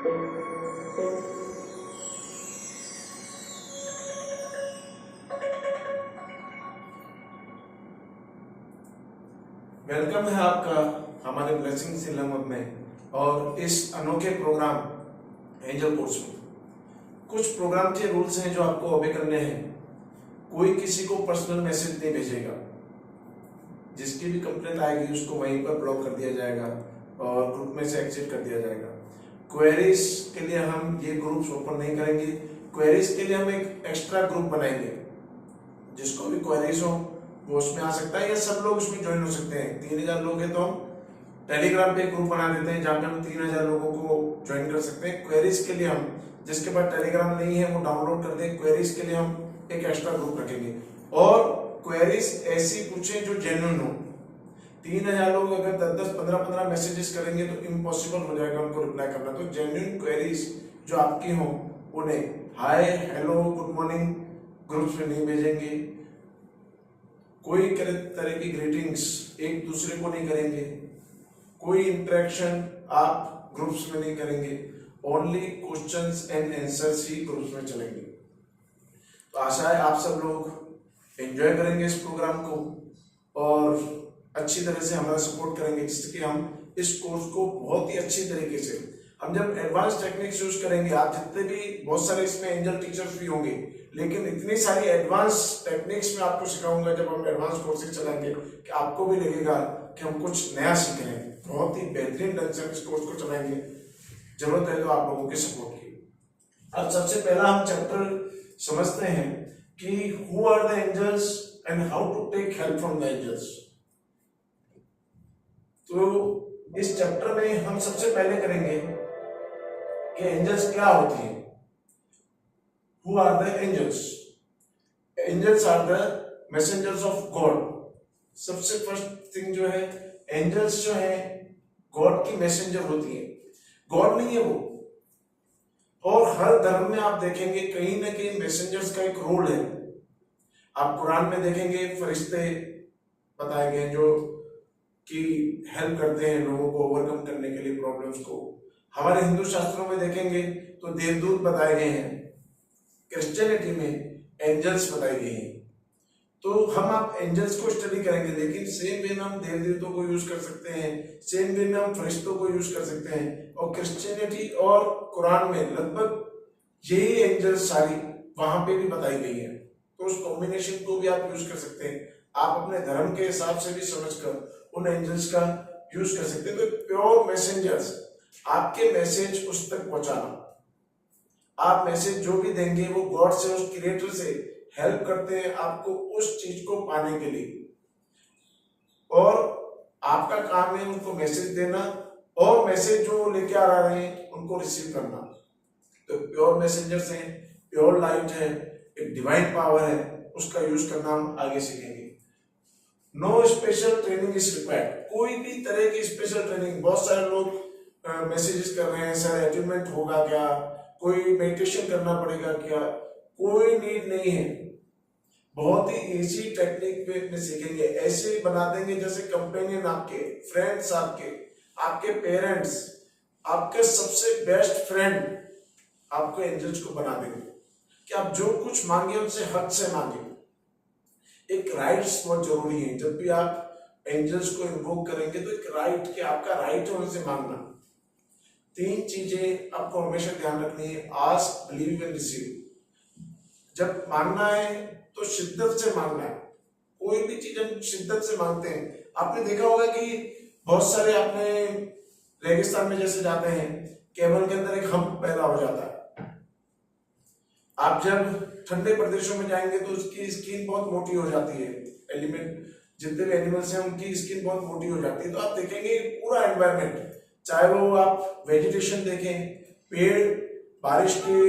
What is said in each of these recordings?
Welcome है आपका हमारे ब्लेसिंग सिलम में और इस अनोखे प्रोग्राम एंजल कोर्स में। कुछ प्रोग्राम के रूल्स हैं जो आपको ओबे करने हैं। कोई किसी को पर्सनल मैसेज नहीं भेजेगा, जिसकी भी कंप्लेंट आएगी उसको वहीं पर ब्लॉक कर दिया जाएगा और ग्रुप में से एग्जिट कर दिया जाएगा। क्वेरीज के लिए हम ये ग्रुप्स ओपन नहीं करेंगे। क्वेरीज के लिए हम एक एक्स्ट्रा ग्रुप बनाएंगे, जिसको भी क्वेरीज हो वो उसमें आ सकता है या सब लोग उसमें ज्वाइन हो सकते हैं। 3000 लोग हैं तो हम टेलीग्राम पे एक ग्रुप बना देते हैं जहाँ पे हम 3000 लोगों को ज्वाइन कर सकते हैं। क्वेरीज के लिए हम, जिसके पास टेलीग्राम नहीं है वो डाउनलोड कर दें। क्वेरीज के लिए हम एक एक्स्ट्रा ग्रुप रखेंगे और क्वेरीज ऐसी पूछें जो जेन्युइन हो। 3000 लोग अगर 10-10, 15-15 मैसेजेस करेंगे तो इम्पॉसिबल हो जाएगा उनको रिप्लाई करना। तो जेन्युइन क्वेरीज जो आपकी हो उन्हें हाय, हेलो, गुड मॉर्निंग ग्रुप्स में नहीं भेजेंगे। कोई तरह की ग्रीटिंग्स एक दूसरे को नहीं करेंगे। कोई इंटरेक्शन आप ग्रुप्स में नहीं करेंगे। Only questions and answers he groups में चलेंगे। तो आशा है आप सब लोग एंजॉय करेंगे इस प्रोग्राम को और अच्छी तरह से हमारा सपोर्ट करेंगे, जिससे कि हम इस कोर्स को बहुत ही अच्छी तरीके से, हम जब एडवांस टेक्निक्स यूज करेंगे, आप जितने भी, बहुत सारे इसमें एंजल टीचर्स भी होंगे, लेकिन इतनी सारी एडवांस टेक्निक्स में आपको सिखाऊंगा जब हम एडवांस कोर्सेज चलाएंगे कि आपको भी लगेगा कि हम कुछ नया सीख रहे हैं। बहुत ही बेहतरीन ढंग से हम इस कोर्स को चलाएंगे। जरूरत है तो आप लोगों के सपोर्ट की। अब सबसे पहला हम चैप्टर समझते हैं कि who are the angels and how to take help from the angels. तो इस चैप्टर में हम सबसे पहले करेंगे कि एंजल्स क्या होती हैं। Who are the angels? Angels are the messengers of God. सबसे फर्स्ट थिंग जो है, एंजल्स जो है गॉड की मैसेंजर होती है। गॉड नहीं है वो। और हर धर्म में आप देखेंगे कहीं ना कहीं मैसेंजर्स का एक रोल है। आप कुरान में देखेंगे फरिश्ते बताए गए जो कि हेल्प करते हैं लोगों को ओवरकम करने के लिए प्रॉब्लम्स को। हमारे हिंदू शास्त्रों में देखेंगे तो देवदूत बताए गए हैं। क्रिश्चियनिटी में एंजल्स बताई गई हैं। तो हम आप एंजल्स को स्टडी करेंगे, लेकिन सेम वे में हम देवदूतों को यूज कर सकते हैं, सेम वे में हम फरिश्तों को यूज कर सकते हैं। और क्रिश्चियनिटी और कुरान में लगभग यही एंजल्स सारी वहां पे भी बताई गई है। तो उस कॉम्बिनेशन को भी आप यूज कर सकते हैं। आप अपने धर्म के हिसाब से भी समझकर उन एंजल्स का यूज कर सकते हैं। तो प्योर मैसेंजर्स, आपके मैसेज उस तक पहुंचाना, आप मैसेज जो भी देंगे वो गॉड से, उस क्रिएटर से हेल्प करते हैं आपको उस चीज को पाने के लिए। और आपका काम है उनको मैसेज देना और मैसेज जो लेके आ रहे हैं उनको रिसीव करना। तो प्योर मैसेंजर्स हैं, प्योर लाइट है, एक डिवाइन पावर है, उसका यूज करना हम आगे सीखेंगे। No special training is required. कोई भी तरह की स्पेशल ट्रेनिंग, बहुत सारे लोग मैसेजेस कर रहे हैं, सर अचीवमेंट होगा क्या, कोई मेडिटेशन करना पड़ेगा क्या, कोई नीड नहीं है। बहुत ही इजी टेक्निक पे सीखेंगे। ऐसे बना देंगे जैसे कंपेनियन आपके, फ्रेंड्स आपके, आपके पेरेंट्स, आपके सबसे बेस्ट फ्रेंड आपको एंजल्स को बना देंगे कि आप जो कुछ मांगे उनसे हक से मांगे। एक राइट्स बहुत जरूरी है। जब भी आप एंजल्स को इन्वोक करेंगे तो एक राइट, कि आपका राइट है उनसे मांगना। 3 चीजें आपको हमेशा ध्यान रखनी है। Ask, believe and receive. जब मांगना है तो शिद्दत से मांगना है। कोई भी चीज हम शिद्दत से मांगते हैं। आपने देखा होगा कि बहुत सारे, आपने रेगिस्तान में जैसे जाते हैं, कैमल के अंदर एक हम्प पैदा हो जाता है। आप जब ठंडे प्रदेशों में जाएंगे तो उसकी स्किन बहुत मोटी हो जाती है। एलिमेंट, जितने भी एनिमल्स हैं उनकी स्किन बहुत मोटी हो जाती है। तो आप देखेंगे पूरा एनवायरमेंट, चाहे वो आप वेजिटेशन देखें, पेड़ बारिश के,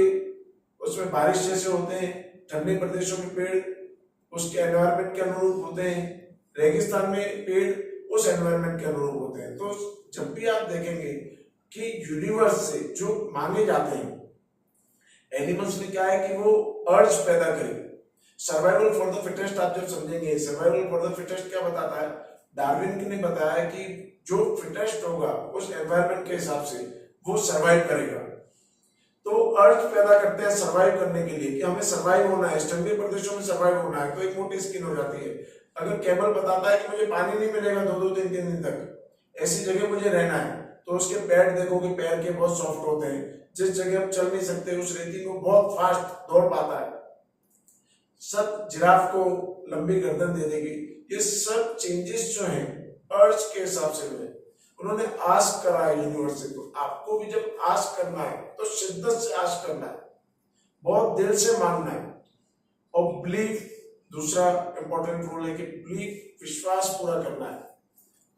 उसमें बारिश जैसे होते हैं, ठंडे प्रदेशों में पेड़ उसके एनवायरमेंट के अनुरूप होते हैं, रेगिस्तान में पेड़ उस एनवायरमेंट के अनुरूप होते हैं। तो जब भी आप देखेंगे कि यूनिवर्स से जो मांगे जाते हैं, एनिमल्स में क्या है कि वो अर्ज पैदा करें, सर्वाइवल फॉर द फिटेस्ट। आप जब समझेंगे सर्वाइवल फॉर द फिटेस्ट क्या बताता है, डार्विन ने बताया कि जो फिटेस्ट होगा उस एनवायरमेंट के हिसाब से वो सर्वाइव करेगा। तो अर्ज पैदा करते हैं सर्वाइव करने के लिए कि हमें सर्वाइव होना है, स्तंभीय प्रदेशों में सर्वाइव होना है, तो एक मोटी स्किन हो जाती है। अगर कैमल बताता है कि मुझे पानी नहीं मिलेगा 2-2 3-3 दिन तक, ऐसी जगह मुझे रहना है, तो उसके पैर देखोगे, पैर के बहुत सॉफ्ट होते हैं, जिस जगह आप चल नहीं सकते उस रेती में बहुत फास्ट दौड़ पाता है। सब जिराफ को लंबी गर्दन दे देगी। ये सब चेंजेस जो हैं अर्ज के हिसाब से हुए। उन्होंने आस्क करा है यूनिवर्स से, तो आपको भी जब आस्क करना है तो शिद्दत से आस्क करना है, बहुत दिल से मानना है। और बिलीव, दूसरा इंपॉर्टेंट रूल है कि बिलीव, विश्वास पूरा करना है।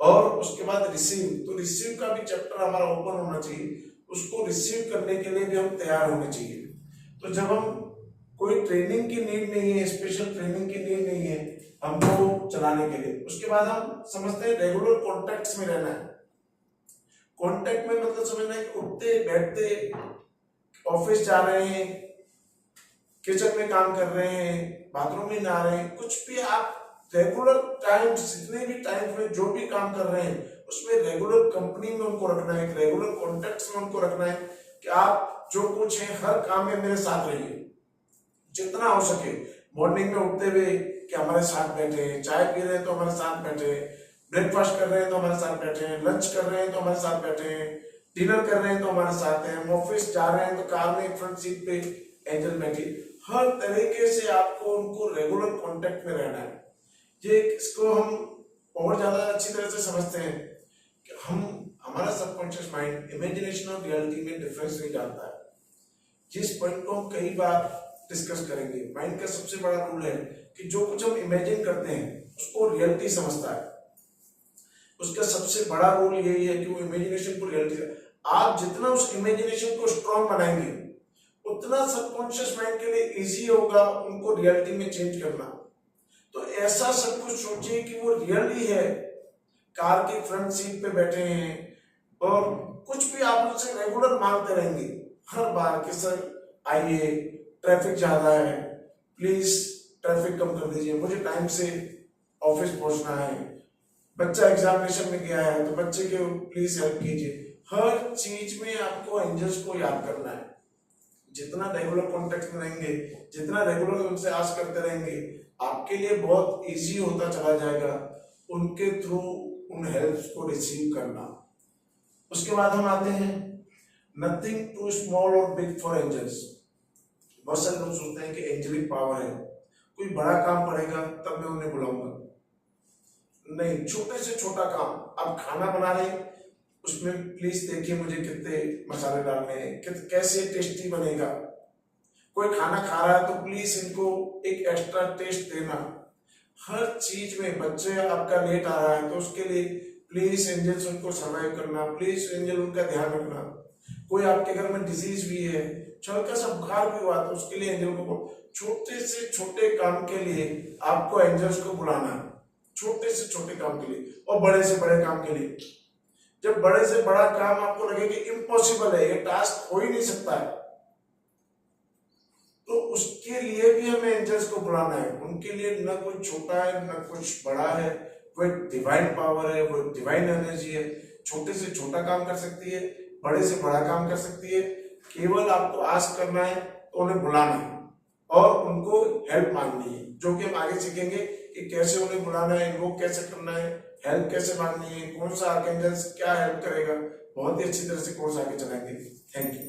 और उसके बाद रिसीव, तो रिसीव का भी चैप्टर हमारा ओपन होना चाहिए, उसको रिसीव करने के लिए भी हम तैयार होने चाहिए। तो जब हम कोई ट्रेनिंग की नीड नहीं है, स्पेशल ट्रेनिंग की नीड नहीं है हमको चलाने के लिए, उसके बाद हम समझते हैं रेगुलर कॉन्टेक्ट्स में रहना है। कॉन्टेक्ट में मतलब समझना है कि उठते बैठते, ऑफिस जा रहे हैं, किचन में काम कर रहे हैं, बाथरूम में नहा रहे हैं, कुछ भी आप रेगुलर टाइम्स, जितने भी टाइम्स में जो भी काम कर रहे हैं उसमें रेगुलर कंपनी में उनको रखना है, रेगुलर कॉन्टेक्ट्स में उनको रखना है कि आप जो कुछ है हर काम में मेरे साथ रहिए जितना हो सके। मॉर्निंग में उठते हुए कि हमारे साथ बैठे, चाय पी रहे हैं तो हमारे साथ बैठे, ब्रेकफास्ट कर रहे हैं तो हमारे साथ बैठे हैं, लंच कर रहे हैं तो हमारे साथ बैठे हैं, डिनर कर रहे हैं तो हमारे साथ हैं, ऑफिस जा रहे हैं तो कार में फ्रंट सीट पे एंजल बैठी। हर तरीके से आपको उनको रेगुलर कांटेक्ट में रहना है। ये इसको हम और ज्यादा अच्छी तरह से समझते हैं कि हमारा सबकॉन्शियस माइंड इमेजिनेशन और रियलिटी में डिफरेंस नहीं जानता है। जिस पॉइंट को हम कई बार डिस्कस करेंगे, माइंड का सबसे बड़ा रूल है कि जो कुछ हम इमेजिन करते हैं उसको रियलिटी समझता है। उसका सबसे बड़ा रूल यही है कि वो इमेजिनेशन को रियलिटी, आप जितना उस इमेजिनेशन को स्ट्रॉन्ग बनाएंगे उतना सबकॉन्शियस माइंड के लिए इजी होगा उनको रियलिटी में चेंज करना। तो ऐसा सब कुछ सोचिए कि वो रियल ही है, कार की फ्रंट सीट पे बैठे हैं और कुछ भी आप उनसे रेगुलर मांगते रहेंगे हर बार कि सर आइए, ट्रैफिक ज्यादा है, प्लीज ट्रैफिक कम कर दीजिए, मुझे टाइम से ऑफिस पहुंचना है, बच्चा एग्जामिनेशन में गया है तो बच्चे के प्लीज हेल्प कीजिए। हर चीज में आपको एंजल्स को याद करना है। जितना रेगुलर कॉन्टेक्ट में रहेंगे, जितना रेगुलर उनसे आस्क करते रहेंगे, आपके लिए बहुत इजी होता चला जाएगा उनके थ्रू उन हेल्प्स को रिसीव करना। उसके बाद हम आते हैं नथिंग टू स्मॉल और बिग फॉर एंजल्स। बहुत सारे लोग सोचते हैं कि एंजलिक पावर है, कोई बड़ा काम पड़ेगा तब मैं उन्हें बुलाऊंगा। नहीं, छोटे से छोटा काम, आप खाना बना रहे हैं उसमें प्लीज देखिए मुझे कितने मसाले डालने हैं, कैसे टेस्टी बनेगा। कोई खाना खा रहा है तो प्लीज इनको एक एक्स्ट्रा टेस्ट देना। हर चीज में, बच्चे आपका लेट आ रहा है तो उसके लिए प्लीज एंजल्स उनको सर्वाइव करना, प्लीज एंजल उनका ध्यान रखना। कोई आपके घर में डिजीज भी है, हल्का सा बुखार भी हुआ तो उसके लिए एंजल को, छोटे से छोटे काम के लिए आपको एंजल्स को बुलाना है, छोटे से छोटे काम के लिए और बड़े से बड़े काम के लिए। जब बड़े से बड़ा काम आपको लगे कि इम्पॉसिबल है, ये टास्क हो ही नहीं सकता है, तो उसके लिए भी हमें एंजल्स को बुलाना है। उनके लिए न कोई छोटा है न कुछ बड़ा है, वो एक डिवाइन पावर है, वो डिवाइन एनर्जी है। छोटे से छोटा काम कर सकती है, बड़े से बड़ा काम कर सकती है। केवल आपको आस्क करना है तो उन्हें बुलाना है और उनको हेल्प मांगनी है, जो कि हम आगे सीखेंगे कि कैसे उन्हें बुलाना है, इन्वोक कैसे करना है, हेल्प कैसे मांगनी है, कौन सा आर्कएंजल्स क्या हेल्प करेगा। बहुत ही अच्छी तरह से कोर्स आगे चलाएंगे। Thank you.